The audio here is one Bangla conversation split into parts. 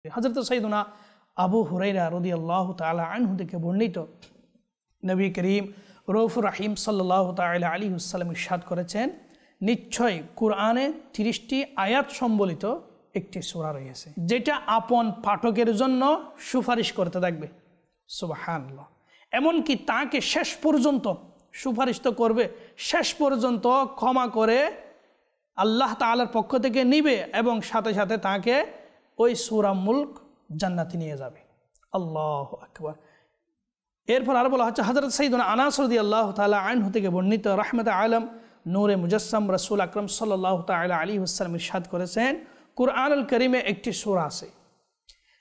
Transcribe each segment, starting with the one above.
হযরত সাইয়্যিদুনা আবু হুরায়রা রাদিয়াল্লাহু তাআলা আনহু থেকে বর্ণিত, নবী করিম রউফুর রহিম সাল্লাল্লাহু তাআলা আলাইহি ওয়াসাল্লাম ইরশাদ করেছেন, নিশ্চয় কুরআনে 30টি আয়াত সম্বলিত একটি সূরা রয়েছে যেটা আপন পাঠকের জন্য সুপারিশ করতে থাকবে। সুবহানাল্লাহ। এমনকি তাকে শেষ পর্যন্ত সুপারিশ তো করবে, শেষ পর্যন্ত ক্ষমা করে আল্লাহ তাআলার পক্ষ থেকে নিবে এবং সাথে সাথে তাকে ওই সূরা মুলক জান্নাতে নিয়ে যাবে। আল্লাহু আকবার। এরপর আর বলা হচ্ছে, হযরত সাইয়্যিদুনা আনাস রাদিয়াল্লাহু তাআলা আনহু থেকে বর্ণিত, রাহমাতুল আলম নূরে মুজাসসাম রাসূল আকরাম সাল্লাল্লাহু তাআলা আলাইহি ওয়াসাল্লাম ইরশাদ করেছেন, কুরআনুল কারীমে একটি সূরা আছে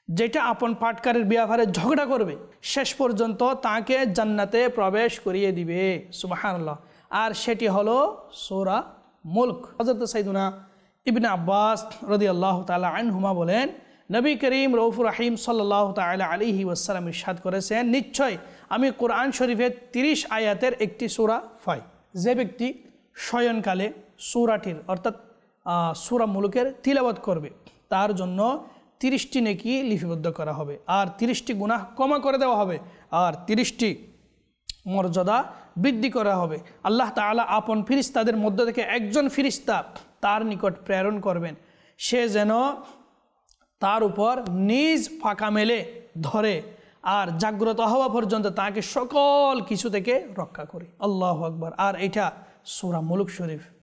যেটা আপন পাঠকারীর ব্যাপারে ঝগড়া করবে, শেষ পর্যন্ত তাকে জান্নাতে প্রবেশ করিয়ে দিবে। সুবহানাল্লাহ। আর সেটি হলো সূরা মুলক। হযরত সাইয়্যিদুনা ইবনে আব্বাস রাদিয়াল্লাহু তাআলা আনহুমা বলেন, নবী করিম রউফুর রহিম সাল্লাল্লাহু তাআলা আলাইহি ওয়াসাল্লাম ইরশাদ করেছেন, নিশ্চয় আমি কোরআন শরীফের 30 আয়াতের একটি সূরা পাই। যে ব্যক্তি শয়নকালে সূরাটির অর্থাৎ সূরা মুলকের তিলাওয়াত করবে তার জন্য 30টি নেকি লিপিবদ্ধ করা হবে, আর 30টি গুনাহ ক্ষমা করে দেওয়া হবে, আর 30টি মর্যাদা বৃদ্ধি করা হবে। আল্লাহ তাআলা আপন ফিরিস্তাদের মধ্য থেকে একজন ফিরিস্তা তার নিকট প্রেরণ করবেন, সে যেন তার উপর নিজ ফাঁকা মেলে ধরে আর জাগ্রত হওয়া পর্যন্ত তাকে সকল কিছু থেকে রক্ষা করে। আল্লাহু আকবার। আর এটা সূরা মুলক শরীফ।